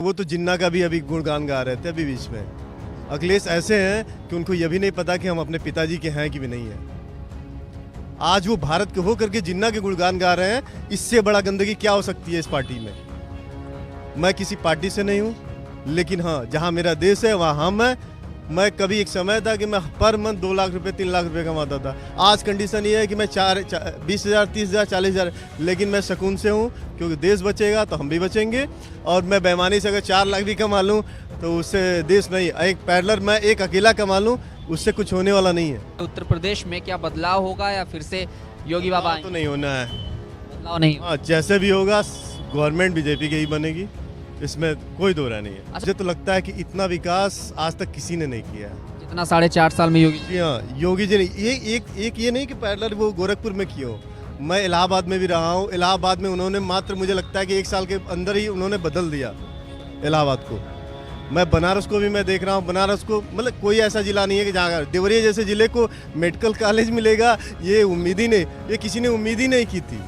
वो तो जिन्ना का भी अभी गुणगान गा रहे थे अभी बीच में। अखिलेश ऐसे हैं कि उनको ये भी नहीं पता कि हम अपने पिताजी के हैं कि भी नहीं है। आज वो भारत के होकर के जिन्ना के गुणगान गा रहे हैं। इससे बड़ा गंदगी क्या हो सकती है इस पार्टी में। मैं किसी पार्टी से नहीं हूँ, लेकिन हाँ, जहाँ मेरा देश है वहाँ हम हैं। मैं कभी एक समय था कि मैं पर मंथ 2 लाख रुपए 3 लाख रुपए कमाता था। आज कंडीशन ये है कि मैं 20,000 30,000 40,000, लेकिन मैं सुकून से हूँ क्योंकि देश बचेगा तो हम भी बचेंगे। और मैं बेईमानी से अगर 4 लाख भी कमा लूँ तो उससे देश नहीं, एक पैरेलल मैं एक अकेला कमा लूँ उससे कुछ होने वाला नहीं है। उत्तर प्रदेश में क्या बदलाव होगा या फिर से योगी बाबा तो नहीं होना है। बदलाव नहीं हाँ, जैसे भी होगा गवर्नमेंट बीजेपी की ही बनेगी, इसमें कोई दो राय नहीं है। मुझे तो लगता है कि इतना विकास आज तक किसी ने नहीं किया है जितना 4.5 साल में योगी जी। हाँ, योगी जी ने ये नहीं कि पैरेलल वो गोरखपुर में किया हो। मैं इलाहाबाद में भी रहा हूँ। इलाहाबाद में उन्होंने मात्र मुझे लगता है कि 1 साल के अंदर ही उन्होंने बदल दिया इलाहाबाद को। मैं बनारस को भी मैं देख रहा हूँ। बनारस को मतलब कोई ऐसा जिला नहीं है कि जहाँ देवरिया जैसे जिले को मेडिकल कॉलेज मिलेगा, ये उम्मीद ही नहीं, ये किसी ने उम्मीद ही नहीं की थी।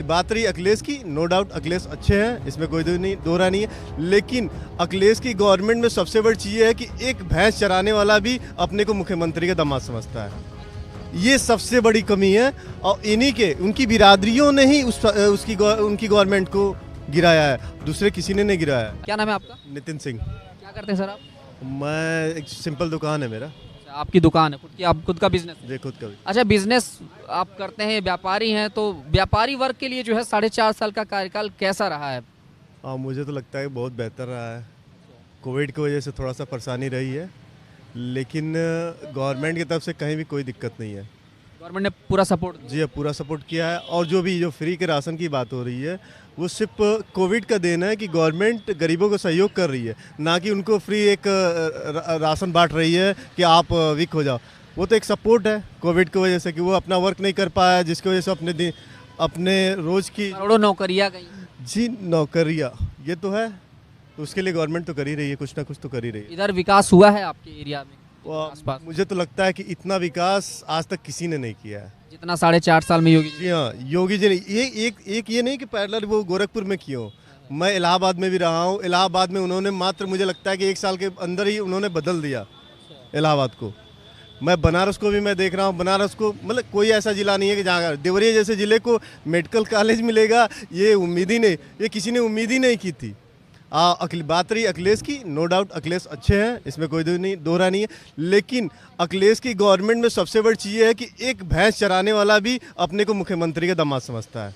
बात रही अखिलेश की, नो डाउट अखिलेश अच्छे हैं, इसमें कोई दो राय नहीं है। लेकिन अखिलेश की गवर्नमेंट में सबसे बड़ी चीज़ है कि एक भैंस चराने वाला भी अपने को मुख्यमंत्री का दामाद समझता है। ये सबसे बड़ी कमी है। और इन्हीं के उनकी बिरादरियों ने ही उनकी गवर्नमेंट को गिराया है, दूसरे किसी ने नहीं गिराया है। क्या नाम है आपका? नितिन सिंह। क्या करते हैं सर आप? मैं एक सिंपल दुकान है मेरा। आपकी दुकान है खुद की, आप खुद का बिजनेस है? जी, खुद का भी। अच्छा, बिजनेस आप करते हैं, व्यापारी हैं, तो व्यापारी वर्ग के लिए जो है 4.5 साल का कार्यकाल कैसा रहा है? मुझे तो लगता है बहुत बेहतर रहा है। कोविड की वजह से थोड़ा सा परेशानी रही है, लेकिन गवर्नमेंट की तरफ से कहीं भी कोई दिक्कत नहीं है। गवर्नमेंट ने पूरा सपोर्ट जी, पूरा सपोर्ट किया है। और जो फ्री के राशन की बात हो रही है, वो सिर्फ कोविड का देन है कि गवर्नमेंट गरीबों को सहयोग कर रही है, ना कि उनको फ्री एक राशन बांट रही है कि आप वीक हो जाओ। वो तो एक सपोर्ट है कोविड की वजह से कि वो अपना वर्क नहीं कर पाया, जिसकी वजह से अपने रोज की करोड़ों नौकरियां गई। जी नौकरियाँ ये तो है, तो उसके लिए गवर्नमेंट तो कर ही रही है, कुछ ना कुछ तो कर ही रही है। इधर विकास हुआ है आपके एरिया में आसपास? मुझे तो लगता है कि इतना विकास आज तक किसी ने नहीं किया है जितना 4.5 साल में योगी जी। हाँ, योगी जी ने ये नहीं कि पैरेलल वो गोरखपुर में किया हो। मैं इलाहाबाद में भी रहा हूँ। इलाहाबाद में उन्होंने मात्र मुझे लगता है कि 1 साल के अंदर ही उन्होंने बदल दिया इलाहाबाद को। मैं बनारस को भी मैं देख रहा हूँ। बनारस को मतलब कोई ऐसा जिला नहीं है कि जहाँ देवरिया जैसे जिले को मेडिकल कॉलेज मिलेगा, ये उम्मीद ही नहीं, ये किसी ने उम्मीद ही नहीं की थी। बात रही अखिलेश की, नो डाउट अखिलेश अच्छे हैं, इसमें कोई दो राय नहीं है। लेकिन अखिलेश की गवर्नमेंट में सबसे बड़ी चीज़ है कि एक भैंस चराने वाला भी अपने को मुख्यमंत्री का दामाद समझता है।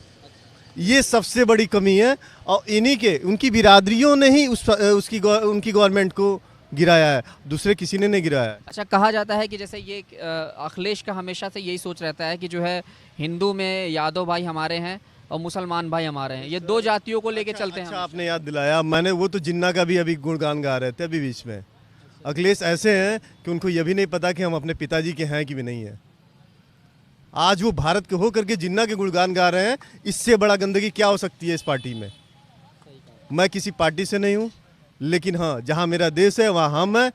ये सबसे बड़ी कमी है। और इन्हीं के उनकी बिरादरियों ने ही उनकी गवर्नमेंट को गिराया है, दूसरे किसी ने नहीं गिराया है। अच्छा, कहा जाता है कि जैसे ये अखिलेश का हमेशा से यही सोच रहता है कि जो है हिंदू में यादव भाई हमारे हैं और मुसलमान भाई हमारे हैं, ये 2 जातियों को लेके चलते हैं। अच्छा, आपने याद दिलाया। मैंने वो तो जिन्ना का भी अभी गुणगान गा रहे थे अभी बीच में। अखिलेश ऐसे हैं कि उनको ये भी नहीं पता कि हम अपने पिताजी के हैं कि भी नहीं है। आज वो भारत के होकर के जिन्ना के गुणगान गा रहे हैं। इससे बड़ा गंदगी क्या हो सकती है इस पार्टी में। मैं किसी पार्टी से नहीं हूँ, लेकिन हाँ, जहाँ मेरा देश है वहाँ हम हैं।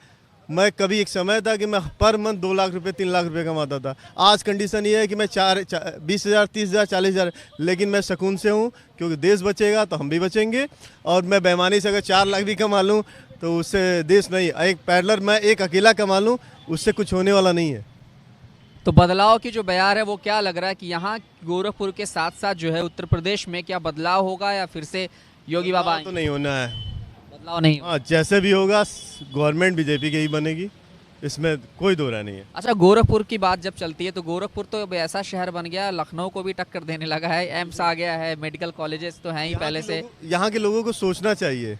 मैं कभी एक समय था कि मैं पर मंथ 2 लाख रुपए 3 लाख रुपए कमाता था। आज कंडीशन ये है कि मैं 20,000 30,000 40,000, लेकिन मैं सुकून से हूँ क्योंकि देश बचेगा तो हम भी बचेंगे। और मैं बेईमानी से अगर 4 लाख भी कमा लूँ तो उससे देश नहीं, एक पैरेलल मैं एक अकेला कमा लूँ उससे कुछ होने वाला नहीं है। तो बदलाव की जो बयार है वो क्या लग रहा है कि यहाँ गोरखपुर के साथ साथ जो है उत्तर प्रदेश में क्या बदलाव होगा या फिर से योगी बाबा तो नहीं होना है। बदलाव नहीं? हाँ, जैसे भी होगा गवर्नमेंट बीजेपी की ही बनेगी, इसमें कोई दो राय नहीं है। अच्छा, गोरखपुर की बात जब चलती है तो गोरखपुर तो अब ऐसा शहर बन गया, लखनऊ को भी टक्कर देने लगा है, एम्स आ गया है, मेडिकल कॉलेजेस तो हैं ही पहले से। यहाँ के लोगों को सोचना चाहिए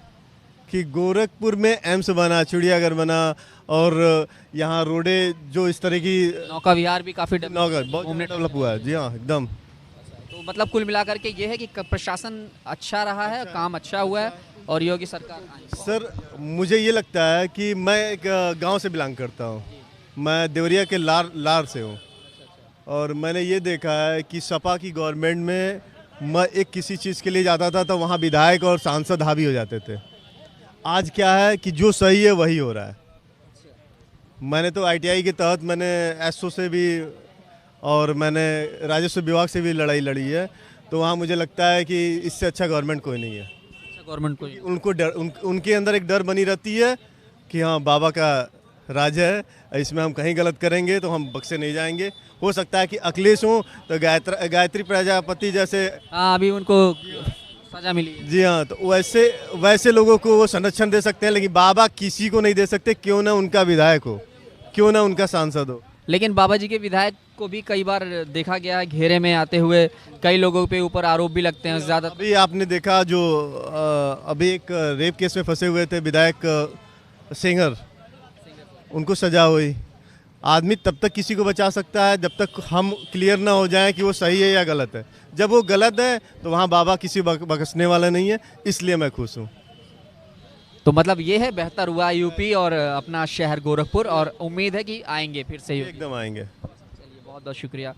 कि गोरखपुर में एम्स बना, चिड़ियाघर बना, और यहाँ रोडें जो इस तरह की नौका विहार भी काफ़ी बहुत डेवलप हुआ है। जी हाँ, एकदम। तो मतलब कुल मिलाकर के ये है कि प्रशासन अच्छा रहा है, काम अच्छा हुआ है और योगी सरकार आई। सर, मुझे ये लगता है कि मैं एक गांव से बिलोंग करता हूँ। मैं देवरिया के लार से हूँ, और मैंने ये देखा है कि सपा की गवर्नमेंट में मैं एक किसी चीज़ के लिए जाता था तो वहाँ विधायक और सांसद हावी हो जाते थे। आज क्या है कि जो सही है वही हो रहा है। मैंने तो ITI के तहत मैंने एसओ से भी और मैंने राजस्व विभाग से भी लड़ाई लड़ी है, तो वहाँ मुझे लगता है कि इससे अच्छा गवर्नमेंट कोई नहीं है। गवर्नमेंट को। उनको डर उनके अंदर एक डर बनी रहती है कि हाँ बाबा का राज है, इसमें हम कहीं गलत करेंगे तो हम बख्शे नहीं जाएंगे। हो सकता है कि अखिलेश हो तो गायत्री प्रजापति जैसे, हाँ अभी उनको सजा मिली है। जी हाँ, तो वैसे वैसे लोगों को वो संरक्षण दे सकते हैं, लेकिन बाबा किसी को नहीं दे सकते, क्यों ना उनका विधायक हो, क्यों ना उनका सांसद हो। लेकिन बाबा जी के विधायक को भी कई बार देखा गया है घेरे में आते हुए, कई लोगों पे ऊपर आरोप भी लगते हैं ज़्यादा। अभी आपने देखा जो अभी एक रेप केस में फंसे हुए थे विधायक सिंगर, उनको सजा हुई। आदमी तब तक किसी को बचा सकता है जब तक हम क्लियर ना हो जाएं कि वो सही है या गलत है। जब वो गलत है तो वहाँ बाबा किसी बख्शने वाला नहीं है, इसलिए मैं खुश हूँ। तो मतलब ये है, बेहतर हुआ यूपी और अपना शहर गोरखपुर, और उम्मीद है कि आएंगे फिर से। एकदम आएंगे। चलिए बहुत बहुत शुक्रिया।